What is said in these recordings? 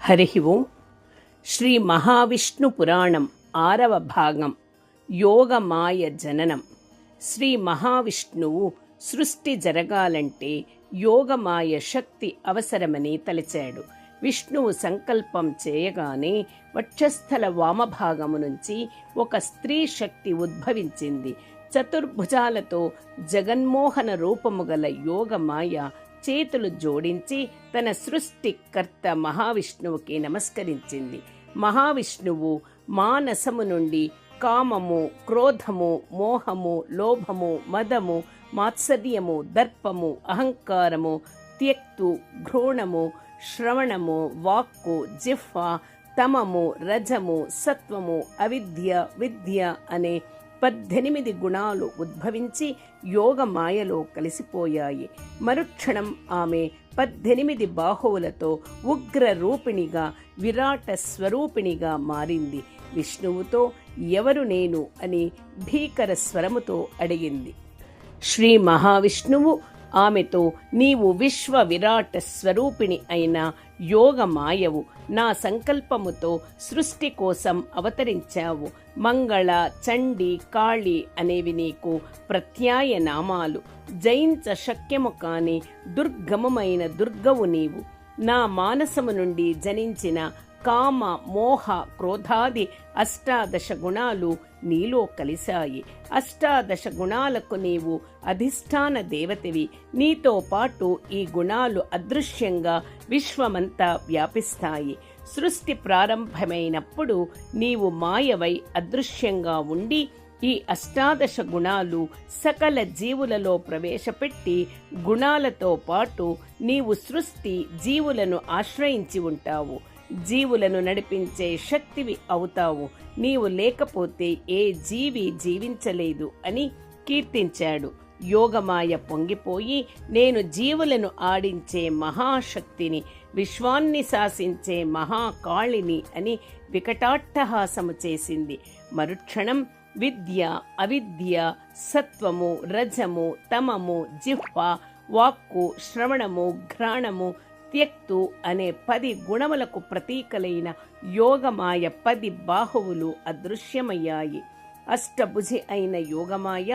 హరి ఓం. శ్రీ మహావిష్ణు పురాణం 6వ భాగం. యోగమాయ జననం. శ్రీ మహావిష్ణువు సృష్టి జరగాలంటే యోగమాయ శక్తి అవసరమని తలచాడు. విష్ణువు సంకల్పం చేయగానే వక్షస్థల వామభాగము నుంచి ఒక స్త్రీ శక్తి ఉద్భవించింది. చతుర్భుజాలతో జగన్మోహన రూపము గల యోగమాయ చేతులు జోడించి తన సృష్టికర్త మహావిష్ణువుకి నమస్కరించింది. మహావిష్ణువు మానసము నుండి కామము, క్రోధము, మోహము, లోభము, మదము, మాత్సర్యము, దర్పము, అహంకారము, త్యక్తు, ఘ్రోణము, శ్రవణము, వాక్కు, జిహ్వ, తమము, రజము, సత్వము, అవిద్య, విద్య అనే 18 గుణాలు ఉద్భవించి యోగమాయలో కలిసిపోయాయి. మరుక్షణం ఆమె 18 బాహువులతో ఉగ్ర రూపిణిగా, విరాట స్వరూపిణిగా మారింది. విష్ణువుతో ఎవరు నేను అని భీకర స్వరముతో అడిగింది. శ్రీ మహావిష్ణువు ఆమెతో, నీవు విశ్వ విరాట స్వరూపిణి అయిన యోగమాయవు. నా సంకల్పముతో సృష్టి కోసం అవతరించావు. మంగళ, చండి, కాళి అనేవి నీకు ప్రత్యాయ నామాలు. జయించ శక్యము కాని దుర్గమమైన దుర్గవు నీవు. నా మానసము నుండి జనించిన కామ, మోహ, క్రోధాది 18 గుణాలు నీలో కలిశాయి. 18 గుణాలకు నీవు అధిష్టాన దేవతవి. నీతో పాటు ఈ గుణాలు అదృశ్యంగా విశ్వమంతా వ్యాపిస్తాయి. సృష్టి ప్రారంభమైనప్పుడు నీవు మాయవై అదృశ్యంగా ఉండి ఈ 18 గుణాలు సకల జీవులలో ప్రవేశపెట్టి గుణాలతో పాటు నీవు సృష్టి జీవులను ఆశ్రయించి ఉంటావు. జీవులను నడిపించే శక్తివి అవుతావు. నీవు లేకపోతే ఏ జీవి జీవించలేదు అని కీర్తించాడు. యోగమాయ పొంగిపోయి, నేను జీవులను ఆడించే మహాశక్తిని, విశ్వాన్ని శాసించే మహాకాళిని అని వికటాట్టహాసము చేసింది. మరుక్షణం విద్య, అవిద్య, సత్వము, రజము, తమము, జిహ్వ, వాక్కు, శ్రవణము, ఘ్రాణము, త్యక్తు అనే 10 గుణములకు ప్రతీకలైన యోగమాయ 10 బాహువులు అదృశ్యమయ్యాయి. అష్టభుజి అయిన యోగమాయ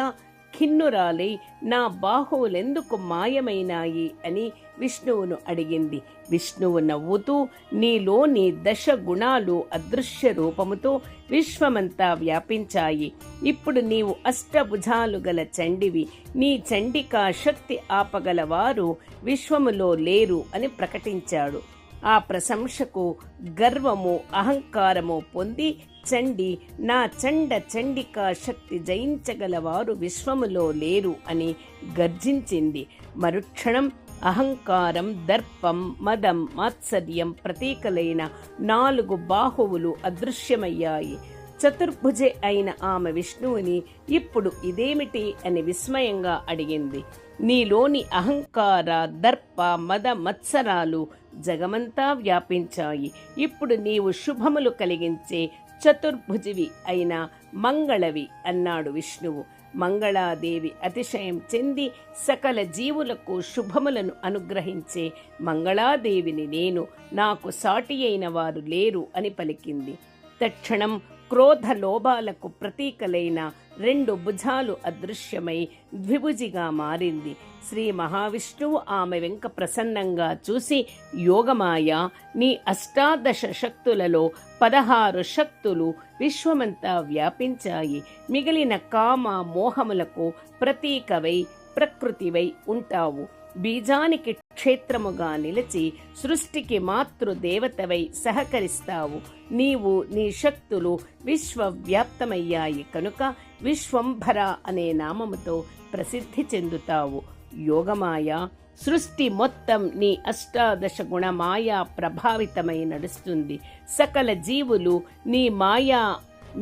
ఖిన్నురాలై, నా బాహువులెందుకు మాయమైనాయి అని విష్ణువును అడిగింది. విష్ణువు నవ్వుతూ, నీలోని 10 గుణాలు అదృశ్య రూపముతో విశ్వమంతా వ్యాపించాయి. ఇప్పుడు నీవు అష్టభుజాలు గల చండివి. నీ చండికా శక్తి ఆపగలవారు విశ్వములో లేరు అని ప్రకటించాడు. ఆ ప్రశంసకు గర్వము, అహంకారము పొంది చండి, నా చండికా శక్తి జయించగలవారు విశ్వములో లేరు అని గర్జించింది. మరుక్షణం అహంకారం, దర్పం, మదం, మాత్సర్యం ప్రతీకలైన 4 బాహువులు అదృశ్యమయ్యాయి. చతుర్భుజే అయిన ఆమె విష్ణువుని ఇప్పుడు ఇదేమిటి అని విస్మయంగా అడిగింది. నీలోని అహంకార, దర్ప, మద, మత్సరాలు జగమంతా వ్యాపించాయి. ఇప్పుడు నీవు శుభములు కలిగించే చతుర్భుజివి అయిన మంగళవి అన్నాడు విష్ణువు. మంగళాదేవి అతిశయం చెంది, సకల జీవులకు శుభములను అనుగ్రహించే మంగళాదేవిని నేను, నాకు సాటి అయిన వారు లేరు అని పలికింది. తక్షణం క్రోధ లోభాలకు ప్రతీకలైన 2 భుజాలు అదృశ్యమై ద్విభుజిగా మారింది. శ్రీ మహావిష్ణువు ఆమె వెంక ప్రసన్నంగా చూసి, యోగమాయ, నీ 18 శక్తులలో 16 శక్తులు విశ్వమంతా వ్యాపించాయి. మిగిలిన కామ, మోహములకు ప్రతీకవై ప్రకృతివై ఉంటావు. బీజానికి క్షేత్రముగా నిలిచి సృష్టికి మాతృదేవతవై సహకరిస్తావు. నీవు, నీ శక్తులు విశ్వవ్యాప్తమయ్యాయి కనుక విశ్వంభర అనే నామముతో ప్రసిద్ధి చెందుతావు. యోగమాయ, సృష్టి మొత్తం నీ 18 గుణ మాయా ప్రభావితమై నడుస్తుంది. సకల జీవులు నీ మాయా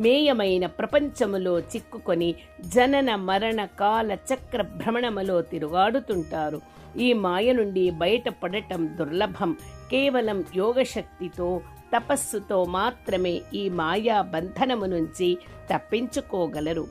మేయమైన ప్రపంచములో చిక్కుకొని జనన మరణ కాల చక్ర భ్రమణములో తిరుగాడుతుంటారు. ఈ మాయ నుండి బయటపడటం దుర్లభం. కేవలం యోగశక్తితో, తపస్సుతో మాత్రమే ఈ మాయా బంధనము నుంచి తప్పించుకోగలరు.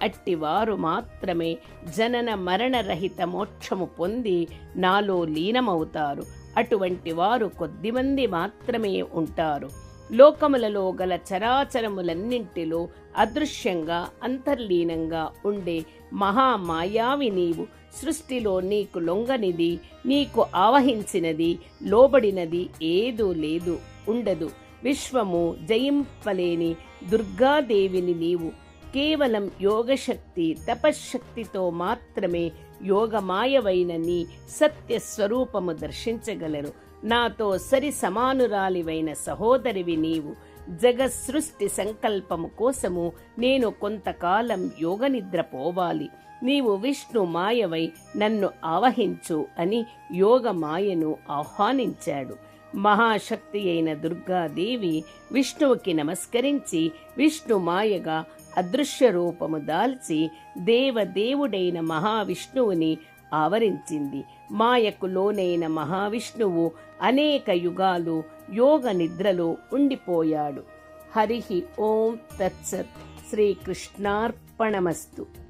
అట్టివారు మాత్రమే జనన మరణరహిత మోక్షము పొంది నాలో లీనమవుతారు. అటువంటి వారు కొద్దిమంది మాత్రమే ఉంటారు. లోకములలో గల చరాచరములన్నింటిలో అదృశ్యంగా అంతర్లీనంగా ఉండే మహామాయావి నీవు. సృష్టిలో నీకు లొంగనిది, నీకు ఆవహించినది, లోబడినది ఏదూ లేదు, ఉండదు. విశ్వము జయింపలేని దుర్గాదేవిని నీవు. కేవలం యోగశక్తి, తపశ్శక్తితో మాత్రమే యోగమాయవైన నీ సత్యస్వరూపము దర్శించగలరు. నాతో సరి సమానురాలివైన సహోదరివి నీవు. జగత్సృష్టి సంకల్పము కోసము నేను కొంతకాలం యోగనిద్ర పోవాలి. నీవు విష్ణు మాయవై నన్ను ఆవహించు అని యోగమాయను ఆహ్వానించాడు. మహాశక్తి అయిన దుర్గాదేవి విష్ణువుకి నమస్కరించి విష్ణుమాయగా అదృశ్య రూపము దాల్చి దేవదేవుడైన మహావిష్ణువుని ఆవరించింది. మాయకు లోనైన మహావిష్ణువు అనేక యుగాలు యోగ నిద్రలో ఉండిపోయాడు. హరి ఓం తత్సత్. శ్రీకృష్ణార్పణమస్తు.